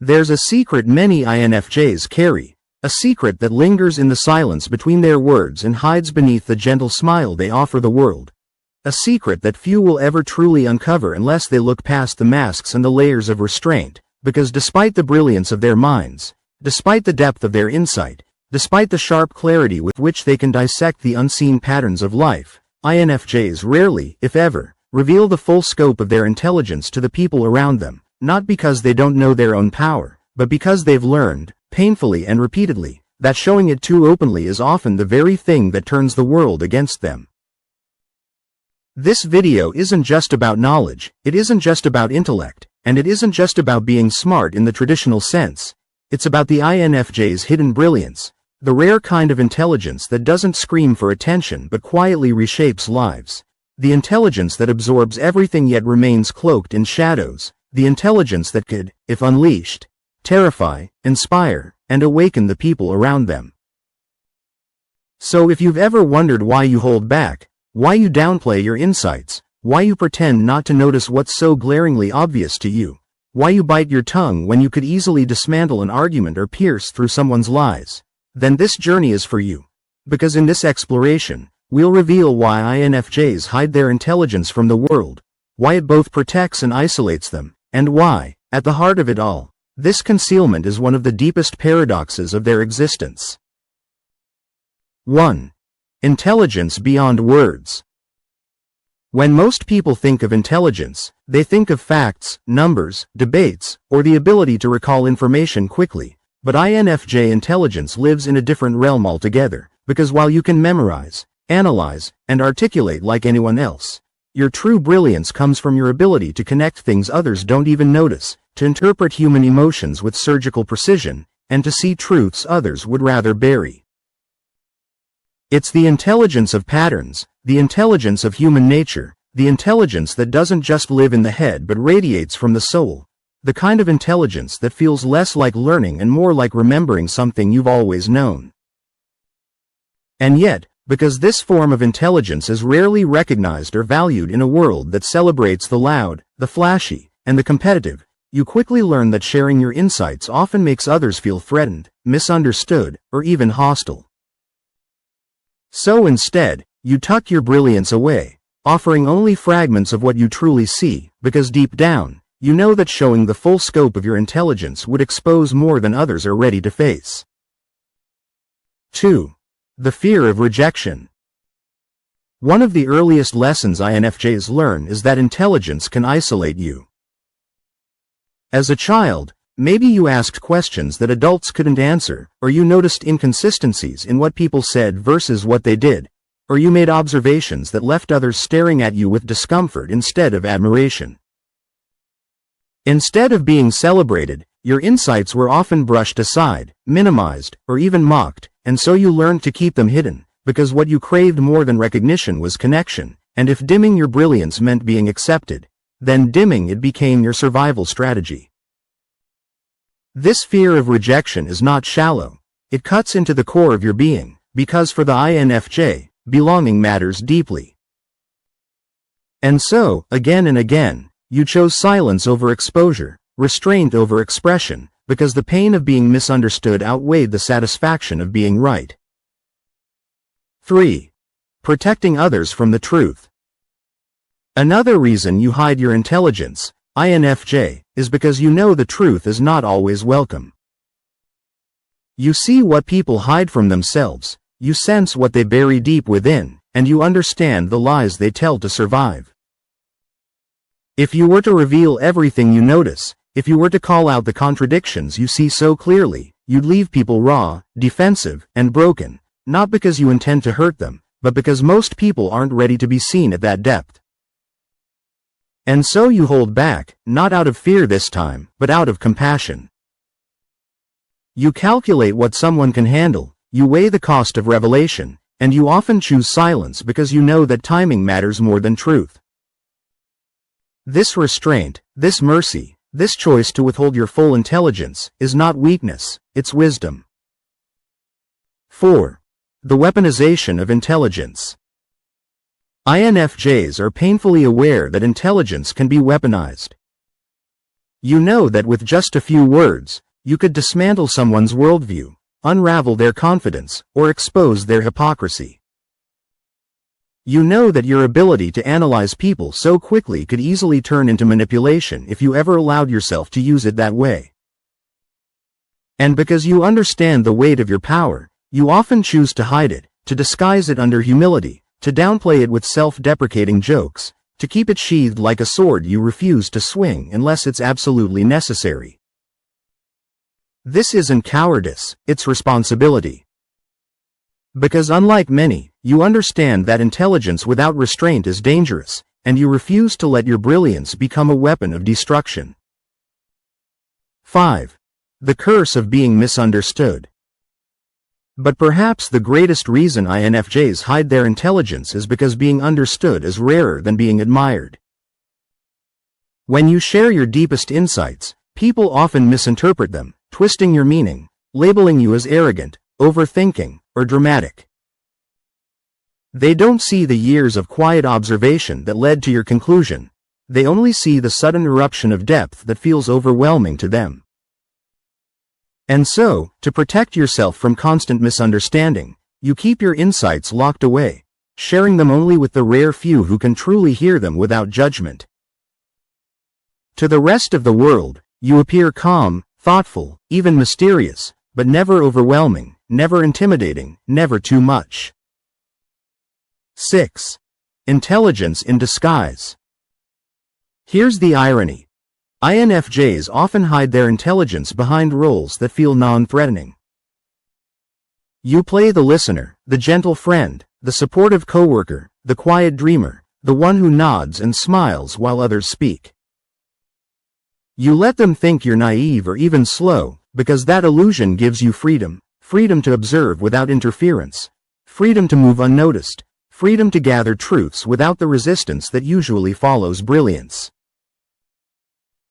There's a secret many INFJs carry, a secret that lingers in the silence between their words and hides beneath the gentle smile they offer the world. A secret that few will ever truly uncover unless they look past the masks and the layers of restraint, because despite the brilliance of their minds, despite the depth of their insight, despite the sharp clarity with which they can dissect the unseen patterns of life, INFJs rarely, if ever, reveal the full scope of their intelligence to the people around them, not because they don't know their own power, but because they've learned, painfully and repeatedly, that showing it too openly is often the very thing that turns the world against them. This video isn't just about knowledge, it isn't just about intellect, and it isn't just about being smart in the traditional sense. It's about the INFJ's hidden brilliance, the rare kind of intelligence that doesn't scream for attention but quietly reshapes lives. The intelligence that absorbs everything yet remains cloaked in shadows. The intelligence that could, if unleashed, terrify, inspire, and awaken the people around them. So if you've ever wondered why you hold back, why you downplay your insights, why you pretend not to notice what's so glaringly obvious to you, why you bite your tongue when you could easily dismantle an argument or pierce through someone's lies, then this journey is for you. Because in this exploration, we'll reveal why INFJs hide their intelligence from the world, why it both protects and isolates them, and why, at the heart of it all, this concealment is one of the deepest paradoxes of their existence. 1. Intelligence beyond words. When most people think of intelligence, they think of facts, numbers, debates, or the ability to recall information quickly. But INFJ intelligence lives in a different realm altogether, because while you can memorize, analyze, and articulate like anyone else, your true brilliance comes from your ability to connect things others don't even notice, to interpret human emotions with surgical precision, and to see truths others would rather bury. It's the intelligence of patterns, the intelligence of human nature, the intelligence that doesn't just live in the head but radiates from the soul, the kind of intelligence that feels less like learning and more like remembering something you've always known. And yet, because this form of intelligence is rarely recognized or valued in a world that celebrates the loud, the flashy, and the competitive, you quickly learn that sharing your insights often makes others feel threatened, misunderstood, or even hostile. So instead, you tuck your brilliance away, offering only fragments of what you truly see, because deep down, you know that showing the full scope of your intelligence would expose more than others are ready to face. 2. The fear of rejection. One of the earliest lessons INFJs learn is that intelligence can isolate you. As a child, maybe you asked questions that adults couldn't answer, or you noticed inconsistencies in what people said versus what they did, or you made observations that left others staring at you with discomfort instead of admiration. Instead of being celebrated, your insights were often brushed aside, minimized, or even mocked, and so you learned to keep them hidden, because what you craved more than recognition was connection, and if dimming your brilliance meant being accepted, then dimming it became your survival strategy. This fear of rejection is not shallow. It cuts into the core of your being, because for the INFJ, belonging matters deeply. And so, again and again, you chose silence over exposure, restraint over expression, because the pain of being misunderstood outweighed the satisfaction of being right. 3. Protecting others from the truth. Another reason you hide your intelligence, INFJ, is because you know the truth is not always welcome. You see what people hide from themselves, you sense what they bury deep within, and you understand the lies they tell to survive. If you were to reveal everything you notice, if you were to call out the contradictions you see so clearly, you'd leave people raw, defensive, and broken, not because you intend to hurt them, but because most people aren't ready to be seen at that depth. And so you hold back, not out of fear this time, but out of compassion. You calculate what someone can handle, you weigh the cost of revelation, and you often choose silence because you know that timing matters more than truth. This restraint, this mercy, this choice to withhold your full intelligence, is not weakness, it's wisdom. 4. The weaponization of intelligence. INFJs are painfully aware that intelligence can be weaponized. You know that with just a few words, you could dismantle someone's worldview, unravel their confidence, or expose their hypocrisy. You know that your ability to analyze people so quickly could easily turn into manipulation if you ever allowed yourself to use it that way. And because you understand the weight of your power, you often choose to hide it, to disguise it under humility, to downplay it with self-deprecating jokes, to keep it sheathed like a sword you refuse to swing unless it's absolutely necessary. This isn't cowardice, it's responsibility. Because unlike many, you understand that intelligence without restraint is dangerous, and you refuse to let your brilliance become a weapon of destruction. 5. The curse of being misunderstood. But perhaps the greatest reason INFJs hide their intelligence is because being understood is rarer than being admired. When you share your deepest insights, people often misinterpret them, twisting your meaning, labeling you as arrogant, overthinking, or dramatic. They don't see the years of quiet observation that led to your conclusion. They only see the sudden eruption of depth that feels overwhelming to them. And so, to protect yourself from constant misunderstanding, you keep your insights locked away, sharing them only with the rare few who can truly hear them without judgment. To the rest of the world, you appear calm, thoughtful, even mysterious, but never overwhelming, never intimidating, never too much. 6. Intelligence in disguise. Here's the irony. INFJs often hide their intelligence behind roles that feel non-threatening. You play the listener, the gentle friend, the supportive coworker, the quiet dreamer, the one who nods and smiles while others speak. You let them think you're naive or even slow, because that illusion gives you freedom, freedom to observe without interference, freedom to move unnoticed, freedom to gather truths without the resistance that usually follows brilliance.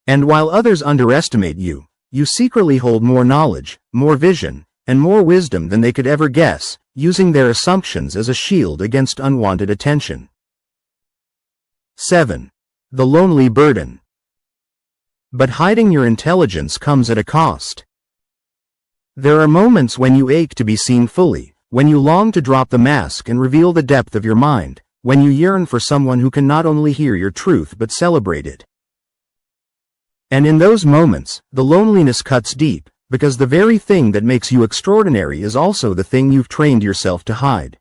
And while others underestimate you, you secretly hold more knowledge, more vision, and more wisdom than they could ever guess, using their assumptions as a shield against unwanted attention. 7. The lonely burden. But hiding your intelligence comes at a cost. There are moments when you ache to be seen fully, when you long to drop the mask and reveal the depth of your mind, when you yearn for someone who can not only hear your truth but celebrate it. And in those moments, the loneliness cuts deep, because the very thing that makes you extraordinary is also the thing you've trained yourself to hide.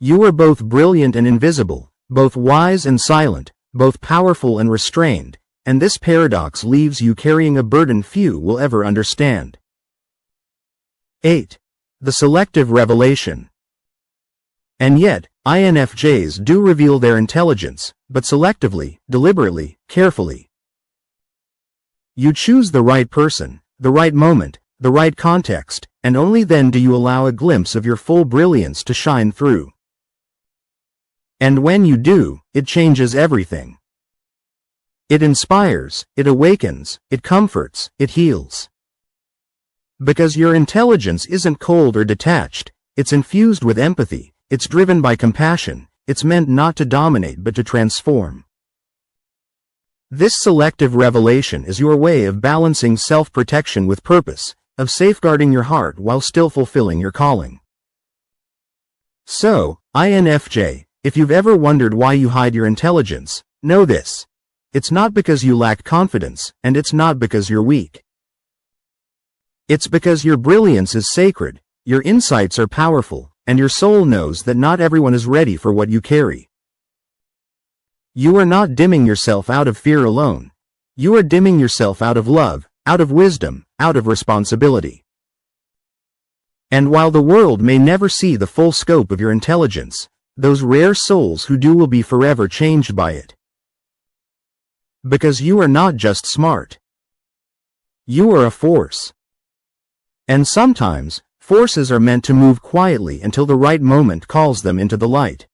You are both brilliant and invisible, both wise and silent, both powerful and restrained, and this paradox leaves you carrying a burden few will ever understand. 8. The selective revelation. And yet, INFJs do reveal their intelligence, but selectively, deliberately, carefully. You choose the right person, the right moment, the right context, and only then do you allow a glimpse of your full brilliance to shine through. And when you do, it changes everything. It inspires, it awakens, it comforts, it heals. Because your intelligence isn't cold or detached, it's infused with empathy, it's driven by compassion, it's meant not to dominate but to transform. This selective revelation is your way of balancing self-protection with purpose, of safeguarding your heart while still fulfilling your calling. So, INFJ, if you've ever wondered why you hide your intelligence, know this. It's not because you lack confidence, and it's not because you're weak. It's because your brilliance is sacred, your insights are powerful, and your soul knows that not everyone is ready for what you carry. You are not dimming yourself out of fear alone. You are dimming yourself out of love, out of wisdom, out of responsibility. And while the world may never see the full scope of your intelligence, those rare souls who do will be forever changed by it. Because you are not just smart. You are a force. And sometimes, forces are meant to move quietly until the right moment calls them into the light.